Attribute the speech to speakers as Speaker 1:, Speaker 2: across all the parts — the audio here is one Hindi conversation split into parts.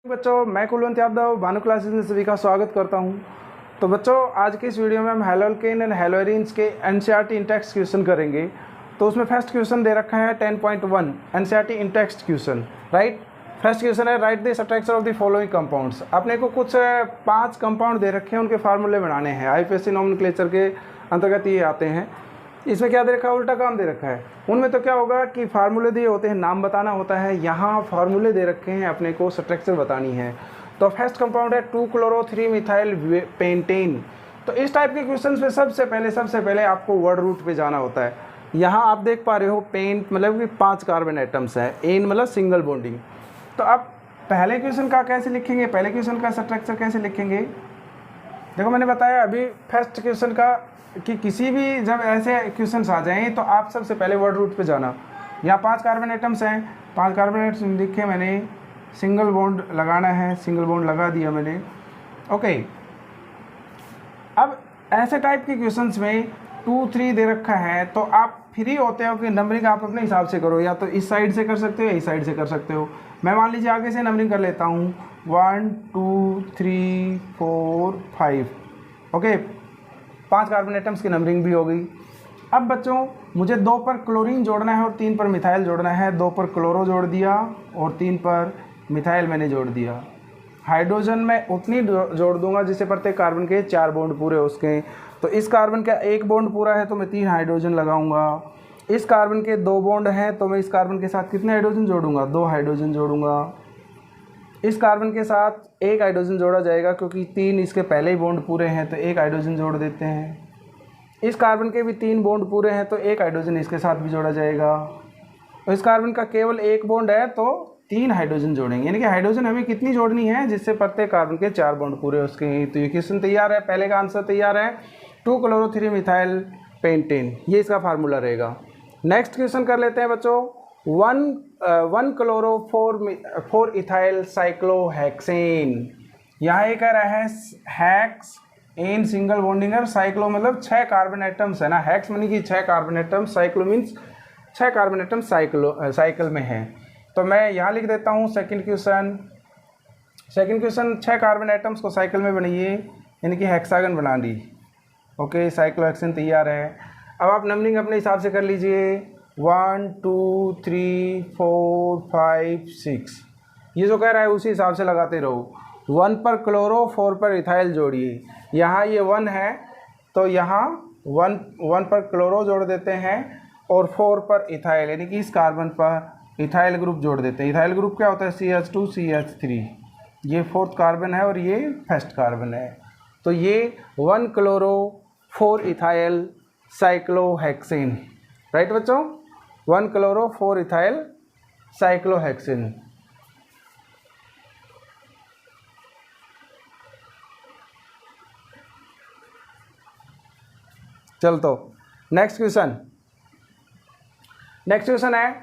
Speaker 1: बच्चों, मैं कुलवंत यादव भानु क्लासेस में सभी का स्वागत करता हूं। तो बच्चों, आज के इस वीडियो में हम हैलोअल्केन एंड हैलोअरीन्स के एनसीईआरटी इन टेक्स्ट क्वेश्चन करेंगे। तो उसमें फर्स्ट क्वेश्चन दे रखा है 10.1 NCERT in text question, right. First question है write the structure of the following compounds. अपने को कुछ 5 कंपाउंड दे रखे हैं, उनके फार्मूले बनाने हैं। आईपीएससी नॉमेनक्लेचर के अंतर्गत ये आते हैं। इसमें क्या दे रखा है, उल्टा काम दे रखा है। उनमें तो क्या होगा कि फार्मूले दिए होते हैं, नाम बताना होता है। यहाँ फार्मूले दे रखे हैं, अपने को स्ट्रक्चर बतानी है। तो फर्स्ट कंपाउंड है 2-chloro-3-methyl पेंटेन। तो इस टाइप के क्वेश्चंस में सबसे पहले आपको वर्ड रूट पे जाना होता है। यहाँ आप देख पा रहे हो पेंट मतलब कि 5 कार्बन एटम्स है, एन मतलब सिंगल बॉन्डिंग। तो अब पहले क्वेश्चन का कैसे लिखेंगे, पहले क्वेश्चन का स्ट्रक्चर कैसे लिखेंगे। देखो, मैंने बताया अभी फर्स्ट क्वेश्चन का कि किसी भी जब ऐसे क्वेश्चंस आ जाएं तो आप सबसे पहले वर्ड रूट पे जाना। यहाँ 5 कार्बन एटम्स हैं, 5 कार्बन एटम्स लिखे मैंने, सिंगल बॉन्ड लगाना है, सिंगल बॉन्ड लगा दिया मैंने। ओके, अब ऐसे टाइप के क्वेश्चंस में 2-3 दे रखा है, तो आप फ्री होते हो कि नंबरिंग आप अपने हिसाब से करो, या तो इस साइड से कर सकते हो या इस साइड से कर सकते हो। मैं मान लीजिए आगे से नंबरिंग कर लेता हूँ 1 2 3 4 5। ओके, 5 कार्बन एटम्स की नंबरिंग भी हो गई। अब बच्चों, मुझे 2 पर क्लोरीन जोड़ना है और 3 पर मिथाइल जोड़ना है। 2 पर क्लोरो जोड़ दिया और 3 पर मिथाइल मैंने जोड़ दिया। हाइड्रोजन मैं उतनी जोड़ दूंगा जिससे प्रत्येक कार्बन के 4 बॉन्ड पूरे हो उसके। तो इस कार्बन का 1 बॉन्ड पूरा है तो मैं 3 हाइड्रोजन लगाऊंगा। इस कार्बन के 2 बॉन्ड हैं तो मैं इस कार्बन के साथ कितने हाइड्रोजन जोड़ूंगा, 2 हाइड्रोजन जोड़ूंगा। इस कार्बन के साथ 1 हाइड्रोजन जोड़ा जाएगा क्योंकि 3 इसके पहले ही बॉन्ड पूरे हैं, तो 1 हाइड्रोजन जोड़ देते हैं। इस कार्बन के भी 3 बॉन्ड पूरे हैं तो 1 हाइड्रोजन इसके साथ भी जोड़ा जाएगा। और इस कार्बन का केवल 1 बॉन्ड है तो 3 हाइड्रोजन जोड़ेंगे। यानी कि हाइड्रोजन हमें कितनी जोड़नी है जिससे प्रत्येक कार्बन के 4 बॉन्ड पूरे उसके हैं। तो ये क्वेश्चन तैयार है, पहले का आंसर तैयार है 2-chloro-3-methyl पेंटेन, ये इसका फार्मूला रहेगा। नेक्स्ट क्वेश्चन कर लेते हैं बच्चों 1-chloro-4-ethyl साइक्लोहेक्सेन। यहाँ ये कह रहा है हेक्स एन सिंगल बॉन्डिंग है, साइक्लो मतलब 6 कार्बन एटम्स है ना। हेक्स मानी कि 6 carbon atoms, cyclo means 6 carbon atoms cycle में है। तो मैं यहाँ लिख देता हूँ सेकंड क्वेश्चन 6 कार्बन एटम्स को साइकिल में बनाइए, यानी कि हेक्सागन बना दी। ओके, साइक्लोहेक्सेन तैयार है। अब आप नंबरिंग अपने हिसाब से कर लीजिए 1 2 3 4 5 6। ये जो कह रहा है उसी हिसाब से लगाते रहो। 1 पर क्लोरो, 4 पर इथाइल जोड़िए। यहाँ ये 1 है तो यहाँ 1 पर क्लोरो जोड़ देते हैं और 4 पर इथाइल, यानी कि इस कार्बन पर इथाइल ग्रुप जोड़ देते हैं। इथाइल ग्रुप क्या होता है, CH2 CH3। ये 4th कार्बन है और ये 1st कार्बन है। तो ये 1-chloro-4-ethyl साइक्लोहेक्सेन, राइट बच्चों, 1-chloro-4-ethyl साइक्लोहेक्सेन। चल तो नेक्स्ट क्वेश्चन है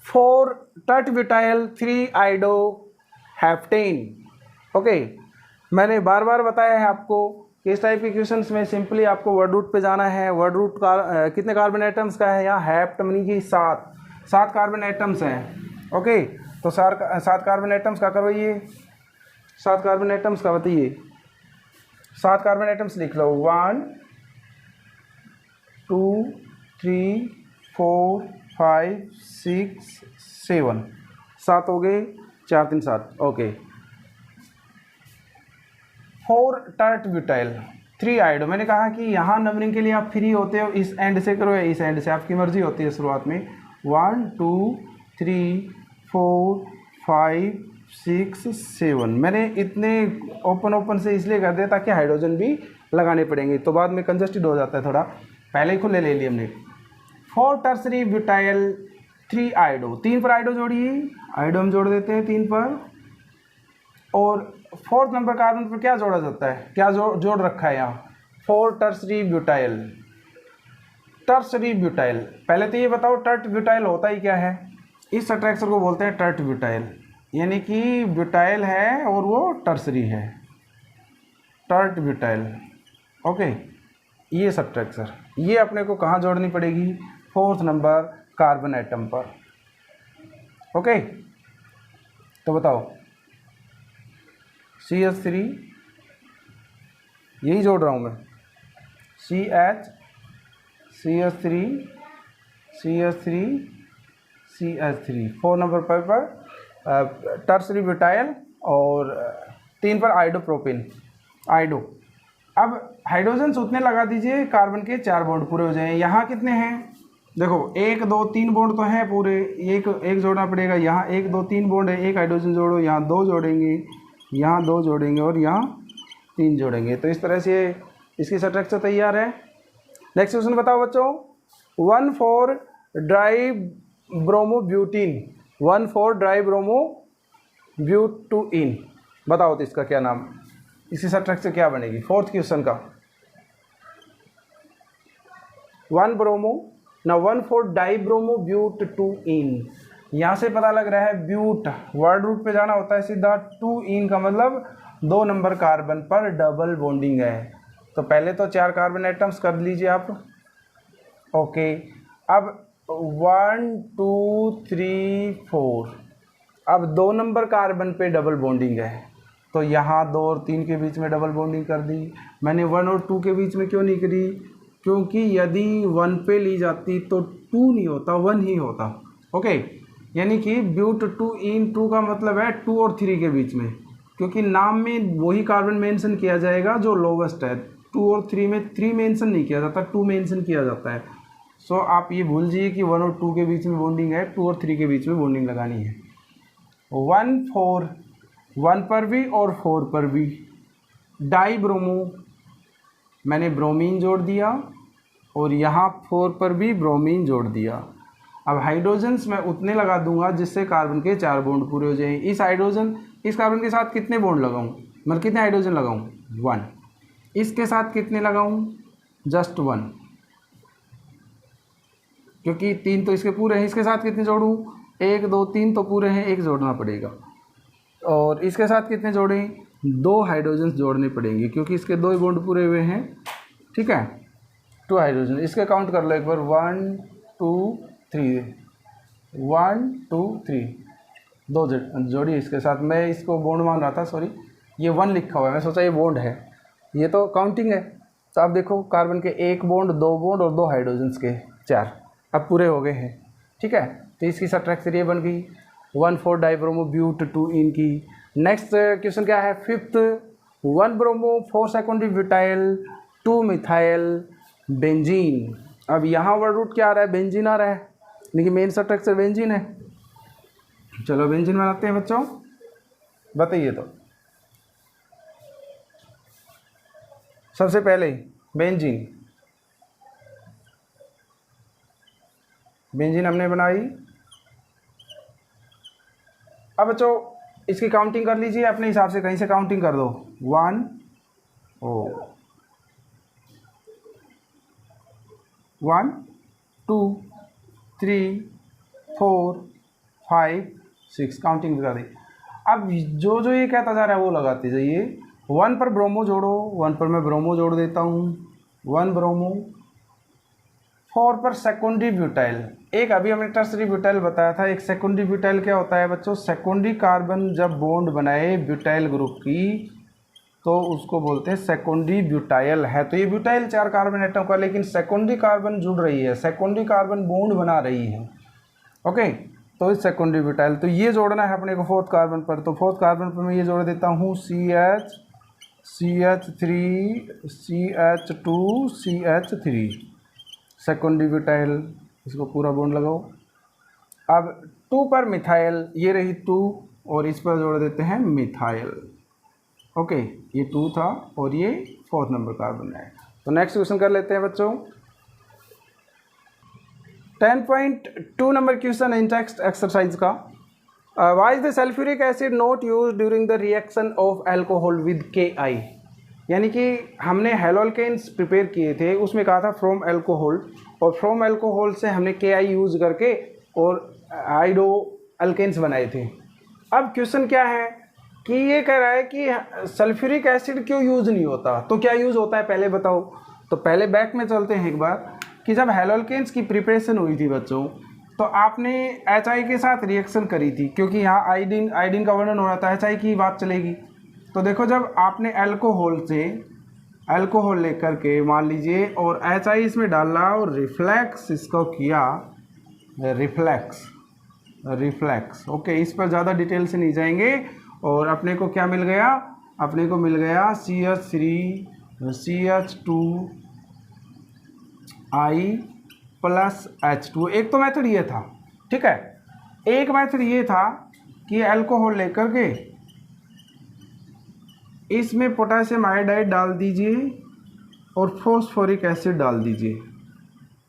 Speaker 1: 4-tert-butyl-3-iodo-हेप्टेन। ओके, मैंने बार बार बताया है आपको कि इस टाइप के क्वेश्चंस में सिंपली आपको वर्ड रूट पे जाना है। वर्ड रूट का कितने कार्बन एटम्स का है, यहाँ हेप्ट मनी की 7 कार्बन एटम्स हैं। ओके, तो 7 कार्बन एटम्स का करवाइए, 7 कार्बन एटम्स का बताइए। 7 कार्बन एटम्स लिख लो, 1 2 3 4 5 6 7, 7 हो गए, 4 3 7। Okay, 4-tert-butyl-3-iodo। मैंने कहा कि यहाँ नंबरिंग के लिए आप फ्री होते हो, इस एंड से करो या इस एंड से, आपकी मर्जी होती है। शुरुआत में 1 2 3 4 5 6 7 मैंने इतने ओपन से इसलिए कर दिया ताकि हाइड्रोजन भी लगाने पड़ेंगे, तो बाद में कंजस्टेड हो जाता है थोड़ा, पहले ही खुले ले लिए हमने। 4-tertiary-butyl-3-iodo, 3 पर आइडो जोड़िए, आइडो हम जोड़ देते हैं 3 पर। और 4th नंबर कार्बन पर क्या जोड़ा जाता है, क्या जोड़ रखा है यहाँ, 4-tertiary-butyl। टर्सरी-ब्यूटाइल, पहले तो ये बताओ टर्ट-ब्यूटाइल होता ही क्या है। इस स्ट्रक्चर को बोलते हैं टर्ट-ब्यूटाइल, यानी कि ब्यूटाइल है और वो टर्सरी है, टर्ट-ब्यूटाइल। ओके, ये स्ट्रक्चर ये अपने को कहाँ जोड़नी पड़ेगी, 4th नंबर कार्बन एटम पर। ओके, तो बताओ CH3, यही जोड़ रहा हूँ मैं, CH, CH3, CH3, CH3, 4 number पर टर्सरी ब्यूटाइल और 3 पर आइडोप्रोपेन, आइडो। अब हाइड्रोजन्स उतने लगा दीजिए कार्बन के 4 बॉन्ड पूरे हो जाएं। यहाँ कितने हैं देखो, 1 2 3 बॉन्ड तो हैं पूरे, एक जोड़ना पड़ेगा। यहाँ 1 2 3 बॉन्ड है, एक हाइड्रोजन जोड़ो, यहाँ 2 जोड़ेंगे, यहाँ 2 जोड़ेंगे और यहाँ 3 जोड़ेंगे। तो इस तरह से इसकी स्ट्रक्चर तैयार है। नेक्स्ट क्वेश्चन बताओ बच्चों, 1,4 ड्राई ब्रोमोब्यूटीन, 1,4 ड्राई ब्रोमोब्यूटुइन, बताओ तो इसका क्या नाम, इसकी स्ट्रक्चर क्या बनेगी। फोर्थ क्वेश्चन का 1 ब्रोमो ना 1,4 डाई ब्रोमोब्यूटुइन, यहाँ से पता लग रहा है ब्यूट, वर्ड रूट पे जाना होता है सीधा, 2 इन का मतलब 2 नंबर कार्बन पर डबल बॉन्डिंग है। तो पहले तो 4 कार्बन एटम्स कर लीजिए आप। ओके, अब 1 2 3 4, अब 2 नंबर कार्बन पे डबल बॉन्डिंग है, तो यहाँ 2 और 3 के बीच में डबल बॉन्डिंग कर दी। मैंने 1 और 2 के बीच में क्यों नहीं करी, क्योंकि यदि 1 पे ली जाती तो 2 नहीं होता, 1 ही होता। ओके, यानी कि ब्यूट 2 इन 2 का मतलब है 2 और 3 के बीच में, क्योंकि नाम में वही कार्बन मेंशन किया जाएगा जो लोवेस्ट है। 2 और 3 में 3 मेंशन नहीं किया जाता, 2 मेंशन किया जाता है। सो आप ये भूल जाइए कि 1 और 2 के बीच में बॉन्डिंग है, 2 और 3 के बीच में बॉन्डिंग लगानी है। 1 4, 1 पर भी और 4 पर भी डाई ब्रोमो, मैंने ब्रोमीन जोड़ दिया और यहाँ 4 पर भी ब्रोमीन जोड़ दिया। अब हाइड्रोजन्स मैं उतने लगा दूंगा जिससे कार्बन के 4 बॉन्ड पूरे हो जाएं। इस कार्बन के साथ कितने बॉन्ड लगाऊं, मतलब कितने हाइड्रोजन लगाऊं, 1। इसके साथ कितने लगाऊं, जस्ट 1, क्योंकि 3 तो इसके पूरे हैं। इसके साथ कितने जोड़ूं, 1 2 3 तो पूरे हैं, 1 जोड़ना पड़ेगा। और इसके साथ कितने जोड़ें, 2 हाइड्रोजन्स जोड़ने पड़ेंगे, क्योंकि इसके 2 बॉन्ड पूरे हुए हैं। ठीक है, 2 हाइड्रोजन, इसके काउंट कर लो एक बार, 1 2 3, 1 2 3, 2 जोड़ी इसके साथ। मैं इसको बॉन्ड मान रहा था, सॉरी, ये 1 लिखा हुआ है, मैं सोचा ये बॉन्ड है, ये तो काउंटिंग है। तो आप देखो कार्बन के 1 बॉन्ड, 2 बॉन्ड और 2 हाइड्रोजन्स के 4 अब पूरे हो गए हैं। ठीक है, तो इसकी स्ट्रक्चर ये बन गई 1,4 डाइब्रोमोब्यूटुइन की। नेक्स्ट क्वेश्चन क्या है, 5th, 1 bromo 4 secondary butyl 2 methyl benzene. अब यहाँ वर्ड रूट क्या आ रहा है, बेंजीन आ रहा है, लेकिन मेन स्ट्रक्चर बेंजीन है। चलो बेंजीन बनाते हैं बच्चों, बताइए। तो सबसे पहले बेंजीन हमने बनाई। अब बच्चों इसकी काउंटिंग कर लीजिए अपने हिसाब से, कहीं से काउंटिंग कर दो। 1 2 3 4 5 6, काउंटिंग लगा दी। अब जो ये कहता जा रहा है वो लगाते जाइए। 1 पर ब्रोमो जोड़ो, 1 पर मैं ब्रोमो जोड़ देता हूँ, 1 ब्रोमो। 4 पर सेकेंडरी ब्यूटाइल, एक अभी हमने टर्सरी ब्यूटाइल बताया था। एक सेकेंडरी ब्यूटाइल क्या होता है बच्चों, सेकेंडरी कार्बन जब बॉन्ड बनाए ब्यूटाइल ग्रुप की तो उसको बोलते हैं सेकेंडरी ब्यूटाइल है। तो ये ब्यूटाइल 4 कार्बन एटम का, लेकिन सेकेंडरी कार्बन जुड़ रही है, सेकेंडरी कार्बन बॉन्ड बना रही है। ओके, तो इस सेकेंडरी ब्यूटाइल, तो ये जोड़ना है अपने को 4th कार्बन पर। तो 4th कार्बन पर मैं ये जोड़ देता हूँ CH, CH3, CH2, CH3, secondary butyl, इसको पूरा बॉन्ड लगाओ। अब 2 पर मिथाइल, ये रही 2 और इस पर जोड़ देते हैं मिथाइल। ओके, ये 2 था और ये 4th नंबर कार्बन है। तो नेक्स्ट क्वेश्चन कर लेते हैं बच्चों, 10.2 number question in text exercise का। Why is the sulphuric acid not use during the reaction of alcohol with KI। यानी कि हमने हेलोल्केन्स प्रिपेयर किए थे, उसमें कहा था फ्रॉम एल्कोहल, और फ्रॉम एल्कोहल से हमने KI यूज़ करके और आइडो अल्केन्स बनाए थे। अब क्वेश्चन क्या है कि ये कह रहा है कि सल्फ्यूरिक एसिड क्यों यूज़ नहीं होता, तो क्या यूज़ होता है पहले बताओ। तो पहले बैक में चलते हैं एक बार, कि जब हेलोल्केन्स की प्रिपरेशन हुई थी बच्चों, तो आपने HI के साथ रिएक्शन करी थी, क्योंकि यहाँ आइडिन का वर्णन हो रहा था, HI की बात चलेगी। तो देखो जब आपने अल्कोहल से अल्कोहल लेकर के मान लीजिए और HI इसमें डाला और रिफ्लेक्स इसको किया, रिफ्लेक्स ओके, इस पर ज़्यादा डिटेल से नहीं जाएंगे। और अपने को क्या मिल गया, अपने को मिल गया CH3CH2I प्लस H2। एक तो मेथड ये था, ठीक है। एक मेथड ये था कि अल्कोहल लेकर के इसमें पोटेशियम आयोडाइड डाल दीजिए और फॉस्फोरिक एसिड डाल दीजिए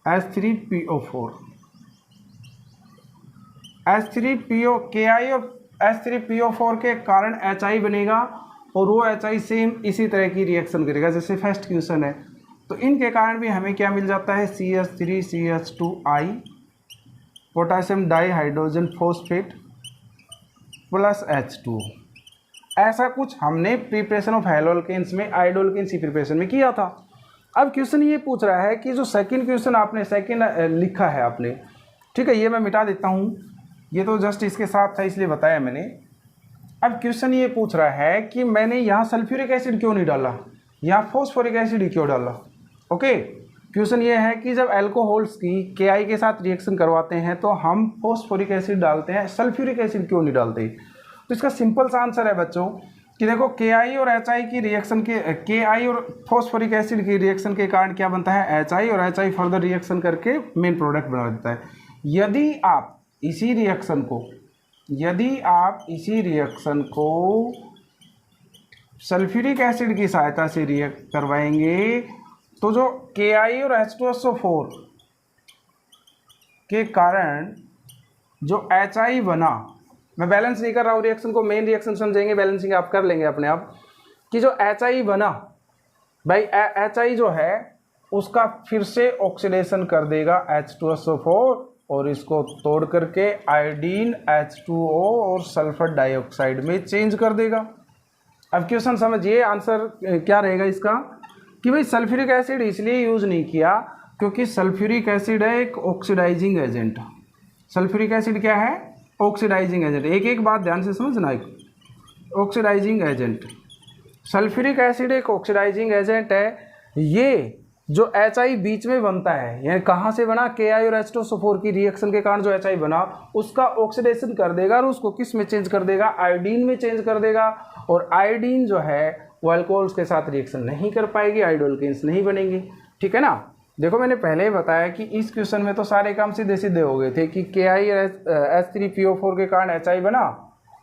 Speaker 1: H3PO4। H3PO KI और H3PO4 के कारण HI बनेगा और वो HI सेम इसी तरह की रिएक्शन करेगा जैसे फर्स्ट क्वेश्चन है। तो इनके कारण भी हमें क्या मिल जाता है, CH3CH2I potassium dihydrogen phosphate plus H2। ऐसा कुछ हमने प्रिपरेशन ऑफ हैलोअल्केन्स में आयोडोअल्केन्स की प्रिपरेशन में किया था। अब क्वेश्चन ये पूछ रहा है कि जो सेकंड क्वेश्चन आपने सेकंड लिखा है आपने, ठीक है, ये मैं मिटा देता हूँ, ये तो जस्ट इसके साथ था इसलिए बताया मैंने। अब क्वेश्चन ये पूछ रहा है कि मैंने यहाँ सल्फ्यूरिक एसिड क्यों नहीं डाला, यहाँ फॉस्फोरिक एसिड ही क्यों डाला। ओके, क्वेश्चन ये है कि जब अल्कोहल्स की KI के साथ रिएक्शन करवाते हैं तो हम फॉस्फोरिक एसिड डालते हैं, सल्फ्यूरिक एसिड क्यों नहीं डालते। तो इसका सिंपल सा आंसर है बच्चों कि देखो KI और HI की रिएक्शन के KI और फॉस्फोरिक एसिड की रिएक्शन के कारण क्या बनता है, HI, और HI फर्दर रिएक्शन करके मेन प्रोडक्ट बना देता है। यदि आप इसी रिएक्शन को सल्फ्यूरिक एसिड की सहायता से रिएक्ट करवाएंगे तो जो KI और H2SO4 के कारण जो HI बना, मैं बैलेंस नहीं कर रहा हूँ रिएक्शन को, मेन रिएक्शन समझेंगे, बैलेंसिंग आप कर लेंगे अपने आप, कि जो HI बना भाई HI जो है उसका फिर से ऑक्सीडेशन कर देगा H2SO4 और इसको तोड़ करके आयोडीन H2O और सल्फर डाइऑक्साइड में चेंज कर देगा। अब क्वेश्चन समझिए, आंसर क्या रहेगा इसका कि भाई सल्फ्यूरिक एसिड इसलिए यूज़ नहीं किया क्योंकि सल्फ्यूरिक एसिड है एक ऑक्सीडाइजिंग एजेंट। सल्फ्यूरिक एसिड क्या है, ऑक्सीडाइजिंग एजेंट। एक एक बात ध्यान से समझना, एक ऑक्सीडाइजिंग एजेंट, सल्फ्यूरिक एसिड एक ऑक्सीडाइजिंग एजेंट है। ये जो HI बीच में बनता है, यानी कहाँ से बना, KI और H2SO4 की रिएक्शन के कारण जो HI बना उसका ऑक्सीडेशन कर देगा और उसको किस में चेंज कर देगा, आयोडीन में चेंज कर देगा। और आयोडीन जो है वो अल्कोहल्स के साथ रिएक्शन नहीं कर पाएगी, आयोडोअल्केन्स नहीं बनेंगे, ठीक है ना। देखो मैंने पहले ही बताया कि इस क्वेश्चन में तो सारे काम सीधे सीधे हो गए थे कि KI और H3PO4 के कारण HI बना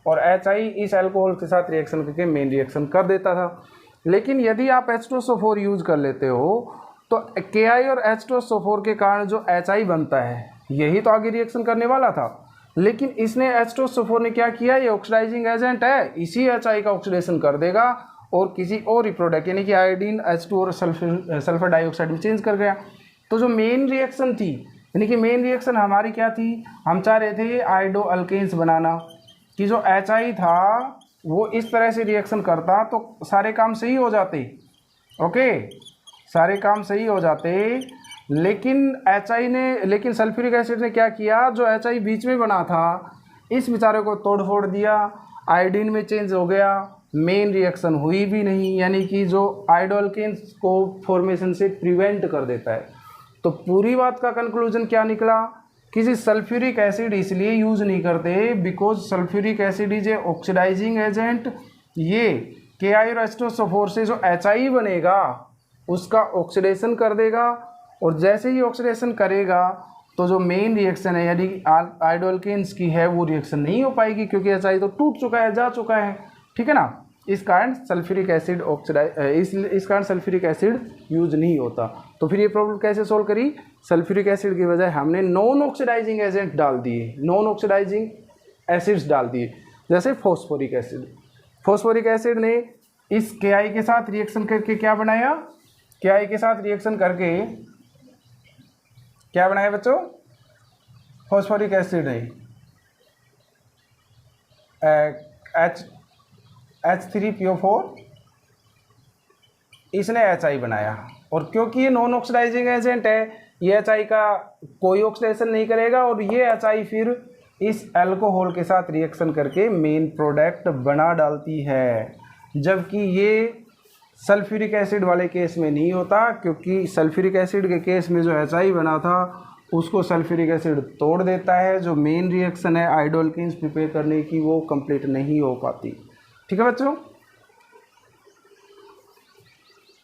Speaker 1: और HI इस अल्कोहल के साथ रिएक्शन करके मेन रिएक्शन कर देता था। लेकिन यदि आप H2SO4 यूज कर लेते हो तो KI और H2SO4 के कारण जो HI बनता है यही तो आगे रिएक्शन करने वाला था। लेकिन इसने H2SO4 ने क्या किया, ये ऑक्सीडाइजिंग एजेंट है, इसी HI का ऑक्सीडेशन कर देगा और किसी और ही प्रोडक्ट यानी कि आयोडीन H2 और सल्फर डाइऑक्साइड में चेंज कर गया। तो जो मेन रिएक्शन थी, यानी कि मेन रिएक्शन हमारी क्या थी, हम चाह रहे थे आयोडोअल्केन्स बनाना, कि जो HI था वो इस तरह से रिएक्शन करता तो सारे काम सही हो जाते। ओके, सारे काम सही हो जाते। लेकिन सल्फ्यूरिक एसिड ने क्या किया, जो HI बीच में बना था इस बेचारे को तोड़ फोड़ दिया, आयोडीन में चेंज हो गया, मेन रिएक्शन हुई भी नहीं, यानी कि जो आयोडोअल्केन्स को फॉर्मेशन से प्रिवेंट कर देता है। तो पूरी बात का कंक्लूजन क्या निकला, किसी सल्फ्यूरिक एसिड इसलिए यूज़ नहीं करते because sulphuric acid is a oxidising agent. ये KI और H2SO4 से जो HI बनेगा उसका ऑक्सीडेशन कर देगा और जैसे ही ऑक्सीडेशन करेगा तो जो मेन रिएक्शन है यानी आयोडोअल्केन्स की है वो रिएक्शन नहीं हो पाएगी क्योंकि HI तो टूट चुका है, जा चुका है, ठीक है ना। इस कारण सल्फ्यूरिक एसिड इस कारण सल्फ्यूरिक एसिड यूज नहीं होता। तो फिर ये प्रॉब्लम कैसे सोल्व करी, सल्फ्यूरिक एसिड की बजाय हमने नॉन ऑक्सीडाइजिंग एजेंट डाल दिए, नॉन ऑक्सीडाइजिंग एसिड्स डाल दिए, जैसे फॉस्फोरिक एसिड। फॉस्फोरिक एसिड ने इस KI के साथ रिएक्शन करके क्या बनाया, KI के साथ रिएक्शन करके क्या बनाया बच्चों, फॉस्फोरिक एसिड ने H3PO4 इसने HI बनाया। और क्योंकि ये नॉन ऑक्सीडाइजिंग एजेंट है, ये HI का कोई ऑक्सीडेशन नहीं करेगा और ये HI फिर इस अल्कोहल के साथ रिएक्शन करके मेन प्रोडक्ट बना डालती है। जबकि ये सल्फ्यूरिक एसिड वाले केस में नहीं होता, क्योंकि सल्फ्यूरिक एसिड के केस में जो HI बना था उसको सल्फ्यूरिक एसिड तोड़ देता है। जो मेन रिएक्शन है आयोडोल्केन्स प्रिपेयर करने की वो कंप्लीट नहीं हो पाती। ठीक है बच्चों।